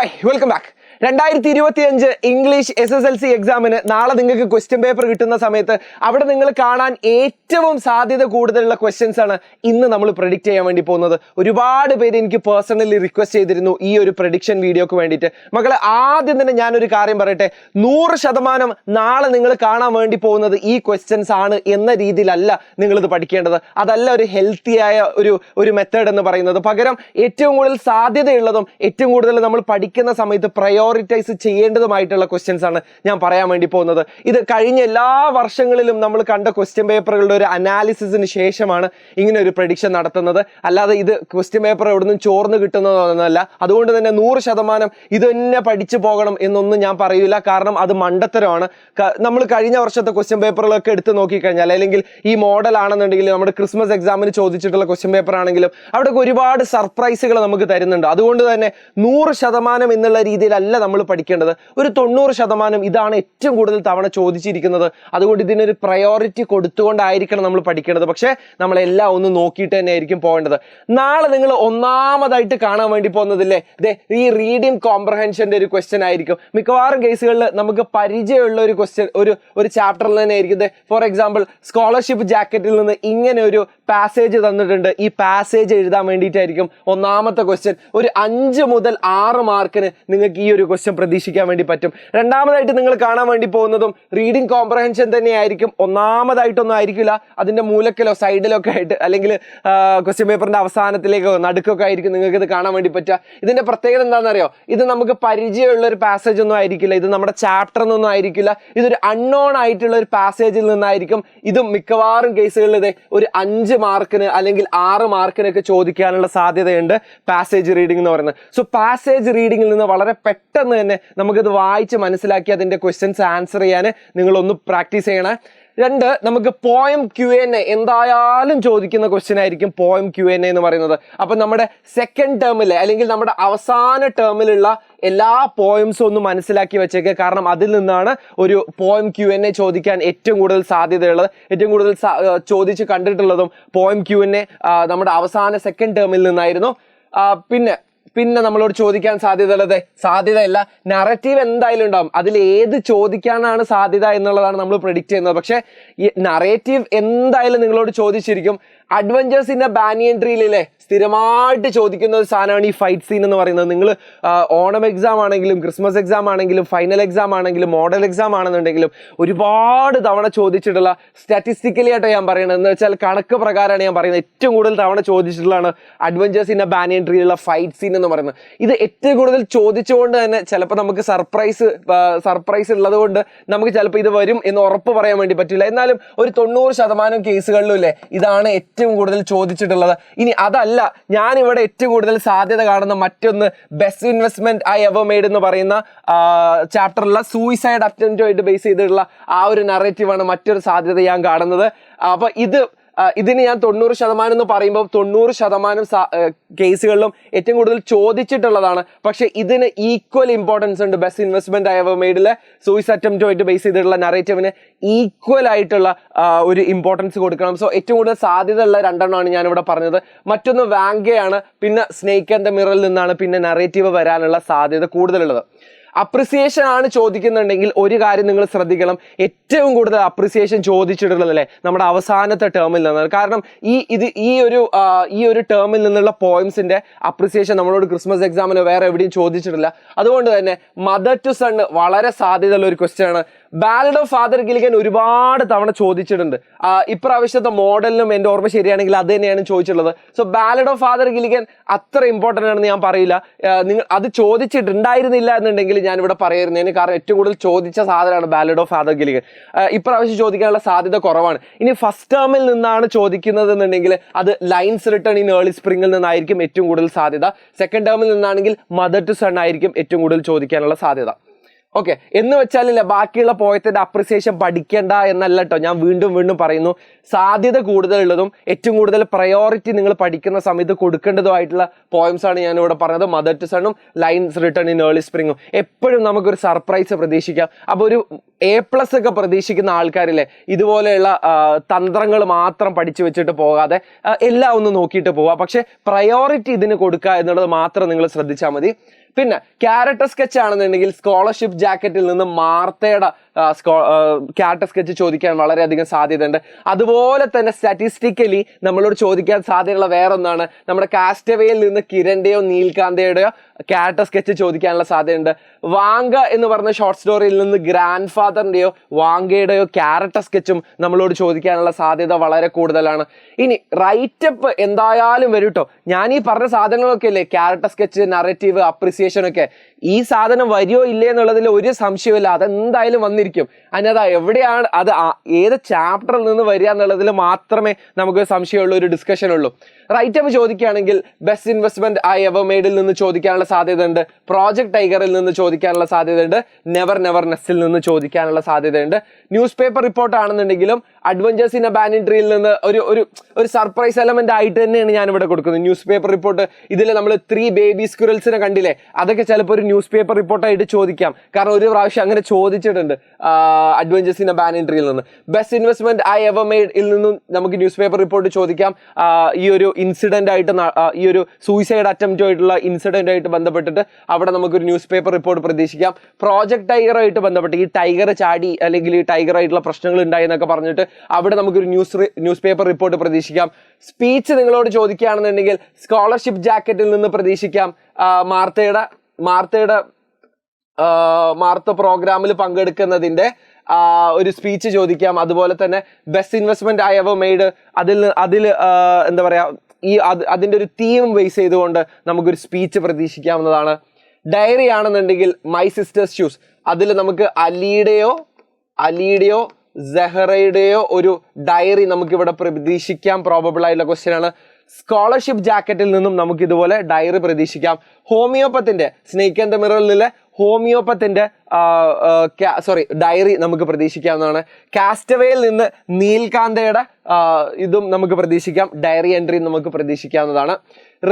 Hi welcome back. 2025 English SSLC എക്സാമിന് നാളെ നിങ്ങൾക്ക് ക്വസ്റ്റ്യൻ പേപ്പർ കിട്ടുന്ന സമയത്ത് അവിടെ നിങ്ങൾ കാണാൻ ഏറ്റവും സാധ്യത കൂടുതലുള്ള ക്വസ്റ്റ്യൻസ് ആണ് ഇന്ന് നമ്മൾ പ്രെഡിക്റ്റ് ചെയ്യാൻ വേണ്ടി പോകുന്നത്. ഒരുപാട് പേര് എനിക്ക് പേഴ്സണലി റിക്വസ്റ്റ് ചെയ്തിരുന്നു ഈ ഒരു പ്രഡിക്ഷൻ വീഡിയോക്ക് വേണ്ടിയിട്ട്. മക്കളെ, ആദ്യം തന്നെ ഞാനൊരു കാര്യം പറയട്ടെ, 100% നാളെ നിങ്ങൾ കാണാൻ വേണ്ടി പോകുന്നത് ഈ ക്വസ്റ്റ്യൻസ് ആണ് എന്ന രീതിയിലല്ല നിങ്ങളിത് പഠിക്കേണ്ടത്. അതല്ല ഒരു ഹെൽത്തിയായ ഒരു മെത്തേഡ് എന്ന് പറയുന്നത്. പകരം ഏറ്റവും കൂടുതൽ സാധ്യതയുള്ളതും ഏറ്റവും കൂടുതൽ നമ്മൾ പഠിക്കുന്ന സമയത്ത് പ്രയോറിറ്റൈസ് ചെയ്യേണ്ടതുമായിട്ടുള്ള ക്വസ്റ്റ്യൻസ് ആണ് ഞാൻ പറയാൻ വേണ്ടി പോകുന്നത്. ഇത് കഴിഞ്ഞ എല്ലാ വർഷങ്ങളിലും നമ്മൾ കണ്ട ക്വസ്റ്റ്യൻ പേപ്പറുകളുടെ ഒരു അനാലിസിസിന് ശേഷമാണ് ഇങ്ങനെ ഒരു പ്രഡിക്ഷൻ നടത്തുന്നത്. അല്ലാതെ ഇത് ക്വസ്റ്റ്യൻ പേപ്പർ എവിടെ നിന്നും ചോർന്ന് കിട്ടുന്നതൊന്നല്ല. അതുകൊണ്ട് തന്നെ 100% ഇത് തന്നെ പഠിച്ചു പോകണം എന്നൊന്നും ഞാൻ പറയില്ല. കാരണം അത് മണ്ടത്തരമാണ്. നമ്മൾ കഴിഞ്ഞ വർഷത്തെ ക്വസ്റ്റ്യൻ പേപ്പറുകളൊക്കെ എടുത്ത് നോക്കിക്കഴിഞ്ഞാൽ, അല്ലെങ്കിൽ ഈ മോഡൽ ആണെന്നുണ്ടെങ്കിൽ നമ്മുടെ ക്രിസ്മസ് എക്സാമിന് ചോദിച്ചിട്ടുള്ള ക്വസ്റ്റ്യൻ പേപ്പർ ആണെങ്കിലും അവിടെ ഒരുപാട് സർപ്രൈസുകൾ നമുക്ക് തരുന്നുണ്ട്. അതുകൊണ്ട് തന്നെ 100% എന്നുള്ള രീതിയിലല്ല നമ്മൾ പഠിക്കേണ്ടത്. ഒരു 90% ഇതാണ് ഏറ്റവും കൂടുതൽ തവണ ചോദിച്ചിരിക്കുന്നത്. അതുകൊണ്ട് ഇതിനൊരു പ്രയോറിറ്റി കൊടുത്തുകൊണ്ടായിരിക്കണം നമ്മൾ പഠിക്കേണ്ടത്. പക്ഷേ നമ്മളെല്ലാം ഒന്ന് നോക്കിയിട്ട് തന്നെ ആയിരിക്കും പോകേണ്ടത്. നാളെ നിങ്ങൾ ഒന്നാമതായിട്ട് കാണാൻ വേണ്ടി പോകുന്നതില്ലേ, ഈ റീഡിംഗ് കോംപ്രഹെൻഷന്റെ ഒരു ക്വസ്റ്റ്യൻ ആയിരിക്കും. മിക്കവാറും കേസുകളിൽ നമുക്ക് പരിചയമുള്ള ഒരു ക്വസ്റ്റ്യൻ, ഒരു ചാപ്റ്ററിൽ തന്നെ ആയിരിക്കും. ഫോർ എക്സാമ്പിൾ, സ്കോളർഷിപ്പ് ജാക്കറ്റിൽ നിന്ന് ഇങ്ങനെ ഒരു പാസേജ് തന്നിട്ടുണ്ട്. ഈ പാസേജ് എഴുതാൻ വേണ്ടിയിട്ടായിരിക്കും ഒന്നാമത്തെ ക്വസ്റ്റ്യൻ. ഒരു 5 മുതൽ 6 മാർക്കിന് നിങ്ങൾക്ക് ഈ ഒരു ക്വസ്റ്റ്യൻ പ്രതീക്ഷിക്കാൻ വേണ്ടി പറ്റും. രണ്ടാമതായിട്ട് നിങ്ങൾ കാണാൻ വേണ്ടി പോകുന്നതും റീഡിംഗ് കോംപ്രഹെൻഷൻ തന്നെയായിരിക്കും. ഒന്നാമതായിട്ടൊന്നും ആയിരിക്കില്ല, അതിന്റെ മൂലക്കിലോ സൈഡിലോ ഒക്കെ ആയിട്ട്, അല്ലെങ്കിൽ ക്വസ്റ്റ്യൻ പേപ്പറിന്റെ അവസാനത്തിലേക്കോ നടുക്കൊക്കെ ആയിരിക്കും നിങ്ങൾക്ക് ഇത് കാണാൻ വേണ്ടി പറ്റുക. ഇതിന്റെ പ്രത്യേകത എന്താണെന്നറിയോ? ഇത് നമുക്ക് പരിചയമുള്ള ഒരു പാസേജ് ഒന്നും ആയിരിക്കില്ല. ഇത് നമ്മുടെ ചാപ്റ്ററിൽ നിന്നൊന്നും ആയിരിക്കില്ല. ഇതൊരു അൺനോൺ ആയിട്ടുള്ള ഒരു പാസേജിൽ നിന്നായിരിക്കും. ഇത് മിക്കവാറും കേസുകളിൽ ഒരു 5 മാർക്കിന് അല്ലെങ്കിൽ 6 മാർക്കിനൊക്കെ ചോദിക്കാനുള്ള സാധ്യതയുണ്ട് പാസേജ് റീഡിംഗ് എന്ന് പറയുന്നത്. സോ പാസേജ് റീഡിംഗിൽ നിന്ന് വളരെ പെട്ടെന്ന് തന്നെ നമുക്കിത് വായിച്ച് മനസ്സിലാക്കി അതിന്റെ ക്വസ്റ്റ്യൻസ് ആൻസർ ചെയ്യാൻ നിങ്ങളൊന്ന് പ്രാക്ടീസ് ചെയ്യണേ. 2, നമുക്ക് പോയം Q&A എന്തായാലും ചോദിക്കുന്ന ക്വസ്റ്റ്യൻ ആയിരിക്കും പോയം Q&A എന്ന് പറയുന്നത്. അപ്പൊ നമ്മുടെ സെക്കൻഡ് ടേമിലെ അല്ലെങ്കിൽ നമ്മുടെ അവസാന ടേമിലുള്ള എല്ലാ പോയംസും ഒന്ന് മനസ്സിലാക്കി വെച്ചേക്കുക. കാരണം അതിൽ നിന്നാണ് ഒരു പോയം Q&A ചോദിക്കാൻ ഏറ്റവും കൂടുതൽ സാധ്യതയുള്ളത്. ഏറ്റവും കൂടുതൽ ചോദിച്ച് കണ്ടിട്ടുള്ളതും പോയം Q&A നമ്മുടെ അവസാന സെക്കൻഡ് ടേമിൽ നിന്നായിരുന്നു. പിന്നെ നമ്മളോട് ചോദിക്കാൻ സാധ്യതയല്ല, നറേറ്റീവ് എന്തായാലും ഉണ്ടാവും. അതിൽ ഏത് ചോദിക്കാനാണ് സാധ്യത എന്നുള്ളതാണ് നമ്മൾ പ്രെഡിക്റ്റ് ചെയ്യുന്നത്. പക്ഷെ ഈ നറേറ്റീവ് എന്തായാലും നിങ്ങളോട് ചോദിച്ചിരിക്കും. അഡ്വഞ്ചേഴ്സ് ഇൻ എ ബാനിയൻ ട്രീയിലെ സ്ഥിരമായിട്ട് ചോദിക്കുന്ന ഒരു സാധനമാണ് ഈ ഫൈറ്റ് സീൻ എന്ന് പറയുന്നത്. നിങ്ങൾ ഓണം എക്സാം ആണെങ്കിലും ക്രിസ്മസ് എക്സാം ആണെങ്കിലും ഫൈനൽ എക്സാം ആണെങ്കിലും മോഡൽ എക്സാം ആണെന്നുണ്ടെങ്കിലും ഒരുപാട് തവണ ചോദിച്ചിട്ടുള്ള, സ്റ്റാറ്റിസ്റ്റിക്കലി ആയിട്ട് ഞാൻ പറയുന്നത് എന്ന് വെച്ചാൽ കണക്ക് പ്രകാരമാണ് ഞാൻ പറയുന്നത്, ഏറ്റവും കൂടുതൽ തവണ ചോദിച്ചിട്ടുള്ളതാണ് അഡ്വഞ്ചേഴ്സ് ഇൻ എ ബാനിയൻ ട്രീയിലുള്ള ഫൈറ്റ് സീൻ എന്ന് പറയുന്നത്. ഇത് ഏറ്റവും കൂടുതൽ ചോദിച്ചുകൊണ്ട് തന്നെ ചിലപ്പോൾ നമുക്ക് സർപ്രൈസ് ഉള്ളത് കൊണ്ട് നമുക്ക് ചിലപ്പോൾ ഇത് വരും എന്ന് ഉറപ്പ് പറയാൻ വേണ്ടി പറ്റില്ല. എന്നാലും ഒരു 90% കേസുകളിലും ഇല്ലേ ഇതാണ് ഏറ്റവും കൂടുതൽ ചോദിച്ചിട്ടുള്ളത്. ഇനി അതല്ല, ഞാൻ ഇവിടെ ഏറ്റവും കൂടുതൽ സാധ്യത കാണുന്ന മറ്റൊന്ന് best investment I ever made എന്ന് പറയുന്ന ചാപ്റ്ററിലുള്ള സൂയിസൈഡ് അറ്റംപ്റ്റുമായിട്ട് ബേസ് ചെയ്തിട്ടുള്ള ആ ഒരു നറേറ്റീവാണ് മറ്റൊരു സാധ്യത ഞാൻ കാണുന്നത്. അപ്പൊ ഇതിന് ഞാൻ 90% എന്ന് പറയുമ്പോൾ 90% കേസുകളിലും ഏറ്റവും കൂടുതൽ ചോദിച്ചിട്ടുള്ളതാണ്. പക്ഷെ ഇതിന് ഈക്വൽ ഇമ്പോർട്ടൻസ് ഉണ്ട്. ബെസ്റ്റ് ഇൻവെസ്റ്റ്മെന്റ് ഐ എവർ മെയ്ഡിലെ സൂയിസൈഡ് അറ്റംപ്റ്റുമായിട്ട് ബേസ് ചെയ്തിട്ടുള്ള നറേറ്റീവിന് ഈക്വൽ ആയിട്ടുള്ള ഒരു ഇമ്പോർട്ടൻസ് കൊടുക്കണം. സോ ഏറ്റവും കൂടുതൽ സാധ്യത ഉള്ള 2 ഞാൻ ഇവിടെ പറഞ്ഞത്. മറ്റൊന്ന് വാങ്കയാണ്, പിന്നെ സ്നേക്ക് ആൻഡ് ദ മിററിൽ നിന്നാണ് പിന്നെ നറേറ്റീവ് വരാനുള്ള സാധ്യത കൂടുതലുള്ളത്. അപ്രിസിയേഷൻ ആണ് ചോദിക്കുന്നുണ്ടെങ്കിൽ ഒരു കാര്യം നിങ്ങൾ ശ്രദ്ധിക്കണം, ഏറ്റവും കൂടുതൽ അപ്രിസിയേഷൻ ചോദിച്ചിട്ടുള്ളതല്ലേ നമ്മുടെ അവസാനത്തെ ടേമിൽ നിന്നാണ്. കാരണം ഈ ഒരു ടേമിൽ നിന്നുള്ള പോയിന്റ്സിന്റെ അപ്രിസിയേഷൻ നമ്മളോട് ക്രിസ്മസ് എക്സാമിന് വേറെ എവിടെയും ചോദിച്ചിട്ടില്ല. അതുകൊണ്ട് തന്നെ മദർ ടു സൺ വളരെ സാധ്യതയുള്ള ഒരു ക്വസ്റ്റ്യൻ ആണ്. ബാലഡ് ഓഫ് ഫാദർ ഗിലിഗൻ ഒരുപാട് തവണ ചോദിച്ചിട്ടുണ്ട്. ഇപ്രാവശ്യത്തെ മോഡലിനും എൻ്റെ ഓർമ്മ ശരിയാണെങ്കിൽ അത് തന്നെയാണ് ചോദിച്ചിട്ടുള്ളത്. So ballad of father Gilligan അത്ര ഇമ്പോർട്ടൻ്റ് ആണെന്ന് ഞാൻ പറയില്ല. നിങ്ങൾ അത് ചോദിച്ചിട്ടുണ്ടായിരുന്നില്ല എന്നുണ്ടെങ്കിൽ ഞാൻ ഇവിടെ പറയുന്നതിന്, കാരണം ഏറ്റവും കൂടുതൽ ചോദിച്ച സാധനമാണ് ബാലഡ് ഓഫ് ഫാദർ ഗിലിഗൻ. ഇപ്രാവശ്യം ചോദിക്കാനുള്ള സാധ്യത കുറവാണ്. ഇനി ഫസ്റ്റ് ടേമിൽ നിന്നാണ് ചോദിക്കുന്നത് എന്നുണ്ടെങ്കിൽ അത് ലൈൻസ് റിട്ടേൺ ഇൻ ഏർലി സ്പ്രിംഗിൽ നിന്നായിരിക്കും ഏറ്റവും കൂടുതൽ സാധ്യത. സെക്കൻഡ് ടേമിൽ നിന്നാണെങ്കിൽ മദർ ടു സൺ ആയിരിക്കും ഏറ്റവും കൂടുതൽ ചോദിക്കാനുള്ള സാധ്യത. ഓക്കെ, എന്ന് വെച്ചാലില്ല ബാക്കിയുള്ള പോയത്തിന്റെ അപ്രിസിയേഷൻ പഠിക്കേണ്ട എന്നല്ല കേട്ടോ, ഞാൻ വീണ്ടും പറയുന്നു. സാധ്യത കൂടുതലുള്ളതും ഏറ്റവും കൂടുതൽ പ്രയോറിറ്റി നിങ്ങൾ പഠിക്കുന്ന സമയത്ത് കൊടുക്കേണ്ടതുമായിട്ടുള്ള പോയംസ് ആണ് ഞാൻ ഇവിടെ പറഞ്ഞത്. മദർ ടു സണ്ണും ലൈൻസ് റിട്ടേൺ ഇൻ ഏർലി സ്പ്രിംഗും. എപ്പോഴും നമുക്കൊരു സർപ്രൈസ് പ്രതീക്ഷിക്കാം. അപ്പോൾ ഒരു A+ ഒക്കെ പ്രതീക്ഷിക്കുന്ന ആൾക്കാരില്ലേ, ഇതുപോലെയുള്ള തന്ത്രങ്ങൾ മാത്രം പഠിച്ചു വെച്ചിട്ട് പോകാതെ എല്ലാം ഒന്ന് നോക്കിയിട്ട് പോവുക. പക്ഷെ പ്രയോറിറ്റി ഇതിന് കൊടുക്കുക എന്നുള്ളത് മാത്രം നിങ്ങൾ ശ്രദ്ധിച്ചാൽ മതി. പിന്നെ ക്യാരക്ടർ സ്കെച്ച് ആണെന്നുണ്ടെങ്കിൽ സ്കോളർഷിപ്പ് ജാക്കറ്റിൽ നിന്ന് മാർത്തയുടെ ക്യാരക്ടർ സ്കെച്ച് ചോദിക്കാൻ വളരെയധികം സാധ്യതയുണ്ട്. അതുപോലെ തന്നെ സ്റ്റാറ്റിസ്റ്റിക്കലി നമ്മളോട് ചോദിക്കാൻ സാധ്യതയുള്ള വേറൊന്നാണ് നമ്മുടെ കാസ്റ്റവേയിൽ നിന്ന് കിരണിന്റെയോ നീൽകാന്തയുടെയോ ക്യാരക്ടർ സ്കെച്ച് ചോദിക്കാനുള്ള സാധ്യതയുണ്ട്. വാങ്ക എന്ന് പറഞ്ഞ ഷോർട്ട് സ്റ്റോറിയിൽ നിന്ന് ഗ്രാൻഡ് ഫാദറിന്റെയോ വാങ്കയുടെയോ ക്യാരക്ടർ സ്കെച്ചും നമ്മളോട് ചോദിക്കാനുള്ള സാധ്യത വളരെ കൂടുതലാണ്. ഇനി റൈറ്റപ്പ് എന്തായാലും വരും കേട്ടോ. ഞാൻ ഈ പറഞ്ഞ സാധനങ്ങളൊക്കെ ഇല്ലേ, ക്യാരക്ടർ സ്കെച്ച്, നറേറ്റീവ്, അപ്രിസിയേഷൻ ഒക്കെ, ഈ സാധനം വരിയോ ഇല്ലേ എന്നുള്ളതിൽ ഒരു സംശയമില്ല, അതെന്തായാലും വന്നിരിക്കും. അതിനകത്ത് എവിടെയാണ് അത് ഏത് ചാപ്റ്ററിൽ നിന്ന് വരിക എന്നുള്ളതിൽ മാത്രമേ നമുക്ക് സംശയമുള്ള ഒരു ഡിസ്കഷൻ ഉള്ളൂ. റൈറ്റപ്പ് ചോദിക്കുകയാണെങ്കിൽ ബെസ്റ്റ് ഇൻവെസ്റ്റ്മെന്റ് ഐ എവർ മെയ്ഡിൽ നിന്ന് ചോദിക്കാനുള്ള സാധ്യതയുണ്ട്, പ്രോജക്ട് ടൈഗറിൽ നിന്ന് ചോദിക്കാനുള്ള സാധ്യതയുണ്ട്, നെവർ നെസ്സിൽ നിന്ന് ചോദിക്കാനുള്ള സാധ്യതയുണ്ട്. ന്യൂസ് പേപ്പർ റിപ്പോർട്ട് ആണെന്നുണ്ടെങ്കിലും അഡ്വഞ്ചേഴ്സ് ഇൻ എ ബാനിൻ ട്രീയിൽ നിന്ന് ഒരു സർപ്രൈസ് എലമെന്റ് ആയിട്ട് തന്നെയാണ് ഞാൻ ഇവിടെ കൊടുക്കുന്നത്. ന്യൂസ് പേപ്പർ റിപ്പോർട്ട് ഇതിൽ നമ്മൾ 3 ബേബി സ്ക്വിറൽസിനെ കണ്ടില്ലേ, അതൊക്കെ ചിലപ്പോൾ ഒരു ന്യൂസ് പേപ്പർ റിപ്പോർട്ടായിട്ട് ചോദിക്കാം. കാരണം ഒരു പ്രാവശ്യം അങ്ങനെ ചോദിച്ചിട്ടുണ്ട് അഡ്വഞ്ചേഴ്സ് ഇൻ എ ബാനിൻ ട്രീയിൽ നിന്ന്. ബെസ്റ്റ് ഇൻവെസ്റ്റ്മെന്റ് ഐ എവർ മെയ്ഡിൽ നിന്നും നമുക്ക് ന്യൂസ് പേപ്പർ റിപ്പോർട്ട് ചോദിക്കാം. ഈ ഒരു ഇൻസിഡന്റ് ആയിട്ട്, ഈ ഒരു സൂയിസൈഡ് അറ്റംപ്റ്റ് ആയിട്ടുള്ള ഇൻസിഡന്റ് ആയിട്ട് ബന്ധപ്പെട്ടിട്ട് അവിടെ നമുക്കൊരു ന്യൂസ് പേപ്പർ റിപ്പോർട്ട് പ്രതീക്ഷിക്കാം. പ്രോജക്ട് ടൈഗറായിട്ട് ബന്ധപ്പെട്ട് ഈ ടൈഗർ ചാടി അല്ലെങ്കിൽ ഈ ടൈഗർ ആയിട്ടുള്ള പ്രശ്നങ്ങൾ ഉണ്ടായി എന്നൊക്കെ പറഞ്ഞിട്ട് അവിടെ നമുക്കൊരു ന്യൂസ് പേപ്പർ റിപ്പോർട്ട് പ്രതീക്ഷിക്കാം. സ്പീച്ച് നിങ്ങളോട് ചോദിക്കുകയാണെന്നുണ്ടെങ്കിൽ സ്കോളർഷിപ്പ് ജാക്കറ്റിൽ നിന്ന് പ്രതീക്ഷിക്കാം. മാർത്ത പ്രോഗ്രാമിൽ പങ്കെടുക്കുന്നതിന്റെ ഒരു സ്പീച്ച് ചോദിക്കാം. അതുപോലെ തന്നെ best investment I ever made, അതിൽ എന്താ പറയാ, അതിന്റെ ഒരു തീം ബേസ് ചെയ്തുകൊണ്ട് നമുക്കൊരു സ്പീച്ച് പ്രതീക്ഷിക്കാവുന്നതാണ്. ഡയറി ആണെന്നുണ്ടെങ്കിൽ മൈ സിസ്റ്റേഴ്സ് ഷൂസ്, അതിൽ നമുക്ക് അലിയുടെയോ സെഹറയുടെയോ ഒരു ഡയറി നമുക്ക് ഇവിടെ പ്രതീക്ഷിക്കാം. പ്രോബബിൾ ആയിട്ടുള്ള ക്വസ്റ്റ്യൻ ആണ്. സ്കോളർഷിപ്പ് ജാക്കറ്റിൽ നിന്നും നമുക്ക് ഇതുപോലെ ഡയറി പ്രതീക്ഷിക്കാം. ഹോമിയോപ്പത്തിന്റെ സ്നേക്ക് ആൻഡ് ദ മിററിലെ ഹോമിയോപ്പത്തിന്റെ ഡയറി നമുക്ക് പ്രതീക്ഷിക്കാവുന്നതാണ്. കാസ്റ്റവേയിൽ നിന്ന് നീൽകാന്തയുടെ ഇതും നമുക്ക് പ്രതീക്ഷിക്കാം, ഡയറി എൻട്രി നമുക്ക് പ്രതീക്ഷിക്കാവുന്നതാണ്.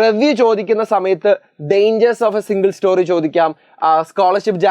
റിവ്യൂ ചോദിക്കുന്ന സമയത്ത് dangers of A single story ചോദിക്കാം, സ്കോളർഷിപ്പ്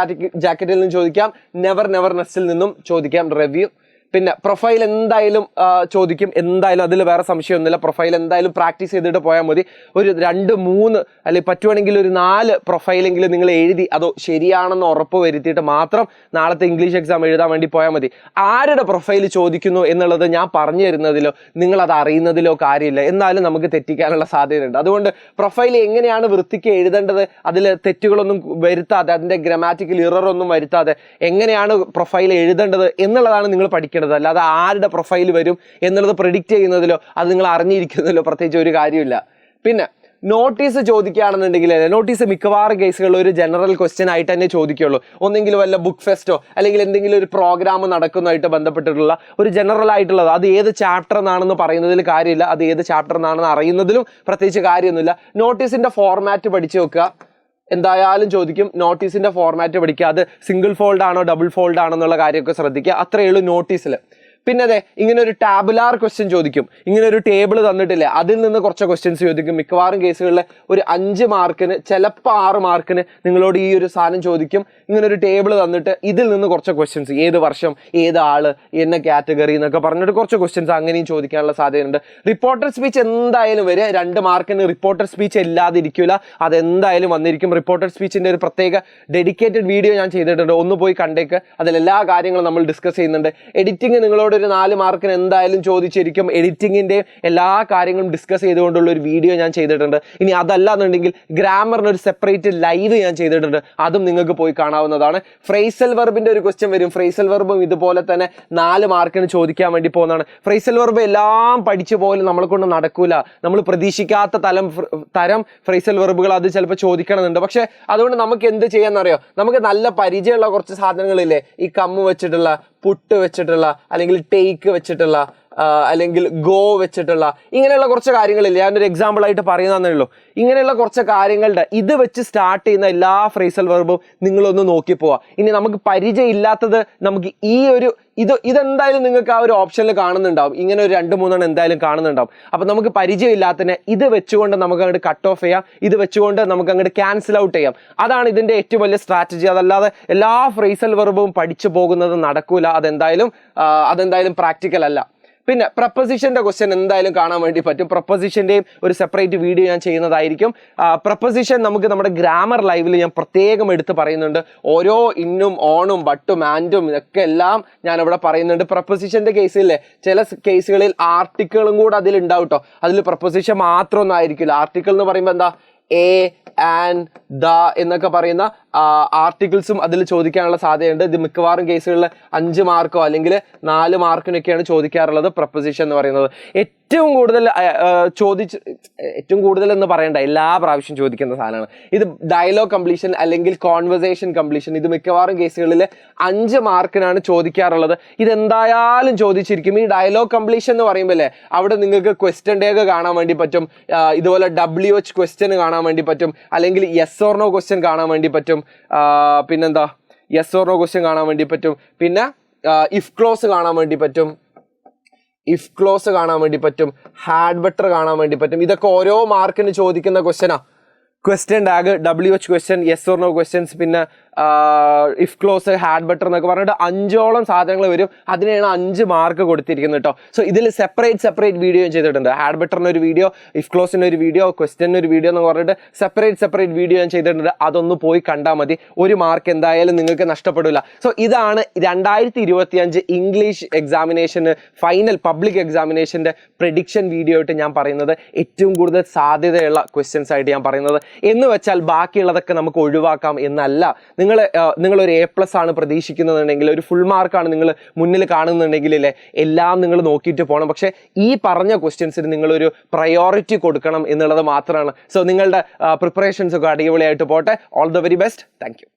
ജാക്കറ്റിൽ നിന്നും ചോദിക്കാം, നെവർ നെസ്സിൽ നിന്നും ചോദിക്കാം റിവ്യൂ. പിന്നെ പ്രൊഫൈൽ എന്തായാലും ചോദിക്കും, എന്തായാലും അതിൽ വേറെ സംശയമൊന്നുമില്ല. പ്രൊഫൈൽ എന്തായാലും പ്രാക്ടീസ് ചെയ്തിട്ട് പോയാൽ മതി. ഒരു 2-3 അല്ലെങ്കിൽ പറ്റുവാണെങ്കിൽ ഒരു 4 പ്രൊഫൈലെങ്കിലും നിങ്ങൾ എഴുതി അതോ ശരിയാണെന്ന് ഉറപ്പ് വരുത്തിയിട്ട് മാത്രം നാളത്തെ ഇംഗ്ലീഷ് എക്സാം എഴുതാൻ വേണ്ടി പോയാൽ മതി. ആരുടെ പ്രൊഫൈൽ ചോദിക്കുന്നു എന്നുള്ളത് ഞാൻ പറഞ്ഞു തരുന്നതിലോ നിങ്ങളത് അറിയുന്നതിലോ കാര്യമില്ല, എന്നാലും നമുക്ക് തെറ്റിക്കാനുള്ള സാധ്യതയുണ്ട്. അതുകൊണ്ട് പ്രൊഫൈൽ എങ്ങനെയാണ് വൃത്തിക്ക് എഴുതേണ്ടത്, അതിൽ തെറ്റുകളൊന്നും വരുത്താതെ, അതിൻ്റെ ഗ്രാമാറ്റിക്കൽ ഇററൊന്നും വരുത്താതെ എങ്ങനെയാണ് പ്രൊഫൈൽ എഴുതേണ്ടത് എന്നുള്ളതാണ് നിങ്ങൾ പഠിക്കുന്നത്. അല്ലാതെ ആരുടെ പ്രൊഫൈൽ വരും എന്നുള്ളത് പ്രെഡിക്റ്റ് ചെയ്യുന്നതിലോ അത് നിങ്ങൾ അറിഞ്ഞിരിക്കുന്നതിലോ പ്രത്യേകിച്ച് ഒരു കാര്യമില്ല. പിന്നെ നോട്ടീസ് ചോദിക്കുകയാണെന്നുണ്ടെങ്കിൽ നോട്ടീസ് മിക്കവാറും കേസുകളിൽ ഒരു ജനറൽ ക്വസ്റ്റ്യൻ ആയിട്ട് തന്നെ ചോദിക്കുള്ളൂ. ഒന്നെങ്കിൽ വല്ല ബുക്ക് ഫെസ്റ്റോ അല്ലെങ്കിൽ എന്തെങ്കിലും ഒരു പ്രോഗ്രാം നടക്കുന്നതായിട്ട് ബന്ധപ്പെട്ടിട്ടുള്ള ഒരു ജനറൽ ആയിട്ടുള്ളത്. അത് ഏത് ചാപ്റ്റർ എന്നാണെന്ന് പറയുന്നതിൽ കാര്യമില്ല, അത് ഏത് ചാപ്റ്റർ എന്നാണെന്ന് അറിയുന്നതിലും പ്രത്യേകിച്ച് കാര്യമൊന്നുമില്ല. നോട്ടീസിന്റെ ഫോർമാറ്റ് പഠിച്ചു വെക്കുക, എന്തായാലും ചോദിക്കും. നോട്ടീസിന്റെ ഫോർമാറ്റ് പഠിക്കുക, അത് സിംഗിൾ ഫോൾഡ് ആണോ ഡബിൾ ഫോൾഡ് ആണോ എന്നുള്ള കാര്യമൊക്കെ ശ്രദ്ധിക്കുക. അത്രയേ ഉള്ളൂ നോട്ടീസിൽ. പിന്നെ അതെ, ഇങ്ങനെ ഒരു ടാബുലാർ ക്വസ്റ്റ്യൻ ചോദിക്കും. ഇങ്ങനെ ഒരു ടേബിൾ തന്നിട്ടില്ലേ, അതിൽ നിന്ന് കുറച്ച് ക്വസ്റ്റ്യൻസ് ചോദിക്കും. മിക്കവാറും കേസുകളിൽ ഒരു 5 മാർക്കിന് ചിലപ്പോൾ 6 മാർക്കിന് നിങ്ങളോട് ഈ ഒരു സാധനം ചോദിക്കും. ഇങ്ങനെ ഒരു ടേബിൾ തന്നിട്ട് ഇതിൽ നിന്ന് കുറച്ച് ക്വസ്റ്റ്യൻസ്, ഏത് വർഷം, ഏത് ആള്, എന്ന കാറ്റഗറി എന്നൊക്കെ പറഞ്ഞിട്ട് കുറച്ച് ക്വസ്റ്റ്യൻസ് അങ്ങനെയും ചോദിക്കാനുള്ള സാധ്യതയുണ്ട്. റിപ്പോർട്ടർ സ്പീച്ച് എന്തായാലും വരെ 2 മാർക്കിന് റിപ്പോർട്ടർ സ്പീച്ച് ഇല്ലാതിരിക്കില്ല, അതെന്തായാലും വന്നിരിക്കും. റിപ്പോർട്ടർ സ്പീച്ചിന്റെ ഒരു പ്രത്യേക ഡെഡിക്കേറ്റഡ് വീഡിയോ ഞാൻ ചെയ്തിട്ടുണ്ട്, ഒന്ന് പോയി കണ്ടേക്ക്. അതിലെല്ലാ കാര്യങ്ങളും നമ്മൾ ഡിസ്കസ് ചെയ്യുന്നുണ്ട്. എഡിറ്റിംഗ് നിങ്ങളോട് ഒരു 4 മാർക്കിന് എന്തായാലും ചോദിച്ചിരിക്കും. എഡിറ്റിങ്ങിന്റെ എല്ലാ കാര്യങ്ങളും ഡിസ്കസ് ചെയ്തുകൊണ്ടുള്ള ഒരു വീഡിയോ ഞാൻ ചെയ്തിട്ടുണ്ട്. ഇനി അതല്ല എന്നുണ്ടെങ്കിൽ ഗ്രാമറിന് ഒരു സെപ്പറേറ്റ് ലൈവ് ഞാൻ ചെയ്തിട്ടുണ്ട്, അതും നിങ്ങൾക്ക് പോയി കാണാവുന്നതാണ്. ഫ്രേസൽ വെർബിന്റെ ഒരു ക്വസ്റ്റ്യൻ വരും. ഫ്രേസൽ വെർബും ഇതുപോലെ തന്നെ 4 മാർക്കിന് ചോദിക്കാൻ വേണ്ടി പോകുന്നതാണ്. ഫ്രേസൽ വെർബ് എല്ലാം പഠിച്ചു പോലും നമ്മളെ കൊണ്ട് നടക്കൂല. നമ്മൾ പ്രതീക്ഷിക്കാത്ത തരം ഫ്രേസൽ വെർബുകൾ അത് ചിലപ്പോൾ ചോദിക്കണമെന്നുണ്ട്. പക്ഷെ അതുകൊണ്ട് നമുക്ക് എന്ത് ചെയ്യാന്നറിയോ, നമുക്ക് നല്ല പരിചയമുള്ള കുറച്ച് സാധനങ്ങളില്ലേ, ഈ കമ്മ് വെച്ചിട്ടുള്ള, പുട്ട് വെച്ചിട്ടുള്ള, അല്ലെങ്കിൽ ടേക്ക് വെച്ചിട്ടുള്ള, അല്ലെങ്കിൽ ഗോ വെച്ചിട്ടുള്ള, ഇങ്ങനെയുള്ള കുറച്ച് കാര്യങ്ങളില്ലേ, ഞാനൊരു എക്സാമ്പിൾ ആയിട്ട് പറയുന്നതേ ഉള്ളൂ. ഇങ്ങനെയുള്ള കുറച്ച് കാര്യങ്ങളുടെ ഇത് വെച്ച് സ്റ്റാർട്ട് ചെയ്യുന്ന എല്ലാ ഫ്രേസൽ വെർബും നിങ്ങളൊന്ന് നോക്കി പോവാ. ഇനി നമുക്ക് പരിചയം ഇല്ലാത്തത് നമുക്ക് ഇതെന്തായാലും നിങ്ങൾക്ക് ആ ഒരു ഓപ്ഷനിൽ കാണുന്നുണ്ടാവും. ഇങ്ങനെ ഒരു 2-3 എന്തായാലും കാണുന്നുണ്ടാവും. അപ്പൊ നമുക്ക് പരിചയം ഇല്ലാത്തതിനെ ഇത് വെച്ചുകൊണ്ട് നമുക്ക് അങ്ങോട്ട് കട്ട് ഓഫ് ചെയ്യാം, ഇത് വെച്ചുകൊണ്ട് നമുക്ക് അങ്ങോട്ട് ക്യാൻസൽ ഔട്ട് ചെയ്യാം. അതാണ് ഇതിന്റെ ഏറ്റവും വലിയ സ്ട്രാറ്റജി. അതല്ലാതെ എല്ലാ ഫ്രേസൽ വെർബും പഠിച്ചു പോകുന്നത് നടക്കൂല, അതെന്തായാലും പ്രാക്ടിക്കൽ അല്ല. പിന്നെ പ്രപ്പോസിഷന്റെ ക്വസ്റ്റ്യൻ എന്തായാലും കാണാൻ വേണ്ടി പറ്റും. പ്രപ്പോസിഷന്റെയും ഒരു സെപ്പറേറ്റ് വീഡിയോ ഞാൻ ചെയ്യുന്നതായിരിക്കും. പ്രപ്പോസിഷൻ നമുക്ക് നമ്മുടെ ഗ്രാമർ ലൈവിൽ ഞാൻ പ്രത്യേകം എടുത്ത് പറയുന്നുണ്ട്. ഓരോ ഇന്നും ഓണും ബട്ടും ആൻഡും ഒക്കെ എല്ലാം ഞാൻ അവിടെ പറയുന്നുണ്ട്. പ്രപ്പോസിഷന്റെ കേസിലെ ചില കേസുകളിൽ ആർട്ടിക്കിളും കൂടെ അതിൽ ഉണ്ടാവും കേട്ടോ. അതിൽ പ്രപ്പോസിഷൻ മാത്രമൊന്നും ആയിരിക്കില്ല. ആർട്ടിക്കിൾ എന്ന് പറയുമ്പോൾ എന്താ, എ ആൻഡ് ദ എന്നൊക്കെ പറയുന്ന ആർട്ടിക്കിൾസും അതിൽ ചോദിക്കാനുള്ള സാധ്യതയുണ്ട്. ഇത് മിക്കവാറും കേസുകളിൽ 5 മാർക്കോ അല്ലെങ്കിൽ 4 മാർക്കിനൊക്കെയാണ് ചോദിക്കാറുള്ളത് പ്രപ്പോസിഷൻ എന്ന് പറയുന്നത്. ഏറ്റവും കൂടുതൽ എന്ന് പറയണ്ട, എല്ലാ പ്രാവശ്യം ചോദിക്കുന്ന സാധനമാണ് ഇത്. ഡയലോഗ് കംപ്ലീഷൻ അല്ലെങ്കിൽ കോൺവെർസേഷൻ കംപ്ലീഷൻ, ഇത് മിക്കവാറും കേസുകളിൽ 5 മാർക്കിനാണ് ചോദിക്കാറുള്ളത്. ഇതെന്തായാലും ചോദിച്ചിരിക്കും. ഈ ഡയലോഗ് കംപ്ലീഷൻ എന്ന് പറയുമ്പോൾ അവിടെ നിങ്ങൾക്ക് ക്വസ്റ്റ്യൻ ഡേ ഒക്കെ കാണാൻ വേണ്ടി പറ്റും. ഇതുപോലെ WH ക്വസ്റ്റ്യൻ കാണാൻ വേണ്ടി പറ്റും, അല്ലെങ്കിൽ യെസ് ഓർ നോ ക്വസ്റ്റ്യൻ കാണാൻ വേണ്ടി പറ്റും. പിന്നെന്താ, യെസ് ഓർ നോ ക്വസ്റ്റ്യൻ കാണാൻ വേണ്ടി പറ്റും. പിന്നെ ഇഫ് ക്ലോസ് കാണാൻ വേണ്ടി പറ്റും. ഹാഡ് ബെറ്റർ കാണാൻ വേണ്ടി പറ്റും. ഇതൊക്കെ ഓരോ മാർക്കിന് ചോദിക്കുന്ന ക്വസ്റ്റ്യനാ. Question tag, WH question, yes or no questions, പിന്നെ ഇഫ് ക്ലോസ്, ഹാഡ് ബെറ്റർ എന്നൊക്കെ പറഞ്ഞിട്ട് 5ഓളം സാധനങ്ങൾ വരും. അതിനാണ് 5 മാർക്ക് കൊടുത്തിരിക്കുന്നത് കേട്ടോ. സോ ഇതിൽ സെപ്പറേറ്റ് വീഡിയോ ചെയ്തിട്ടുണ്ട്. ഹാഡ് ബെറ്ററിന് ഒരു വീഡിയോ, ഇഫ് ക്ലോസിന് ഒരു വീഡിയോ, ക്വസ്റ്റ്യന് ഒരു വീഡിയോ എന്ന് പറഞ്ഞിട്ട് സെപ്പറേറ്റ് വീഡിയോ ഞാൻ ചെയ്തിട്ടുണ്ട്. അതൊന്ന് പോയി കണ്ടാൽ മതി. 1 മാർക്ക് എന്തായാലും നിങ്ങൾക്ക് നഷ്ടപ്പെടില്ല. സോ ഇതാണ് 2025 ഇംഗ്ലീഷ് എക്സാമിനേഷന് ഫൈനൽ പബ്ലിക് എക്സാമിനേഷൻ്റെ പ്രെഡിക്ഷൻ വീഡിയോ ആയിട്ട് ഞാൻ പറയുന്നത്. ഏറ്റവും കൂടുതൽ സാധ്യതയുള്ള ക്വസ്റ്റ്യൻസ് ആയിട്ട് ഞാൻ പറയുന്നത്. എന്ന് വെച്ചാൽ ബാക്കിയുള്ളതൊക്കെ നമുക്ക് ഒഴിവാക്കാം എന്നല്ല. നിങ്ങളൊരു A+ ആണ് പ്രതീക്ഷിക്കുന്നതെന്നുണ്ടെങ്കിൽ, ഒരു ഫുൾ മാർക്കാണ് നിങ്ങൾ മുന്നിൽ കാണുന്നുണ്ടെങ്കിൽ എല്ലാം നിങ്ങൾ നോക്കിയിട്ട് പോകണം. പക്ഷേ ഈ പറഞ്ഞ ക്വസ്റ്റ്യൻസിന് നിങ്ങളൊരു പ്രയോറിറ്റി കൊടുക്കണം എന്നുള്ളത് മാത്രമാണ്. സോ നിങ്ങളുടെ പ്രിപ്പറേഷൻസ് ഒക്കെ അടിപൊളിയായിട്ട് പോട്ടെ. All the very best. Thank you.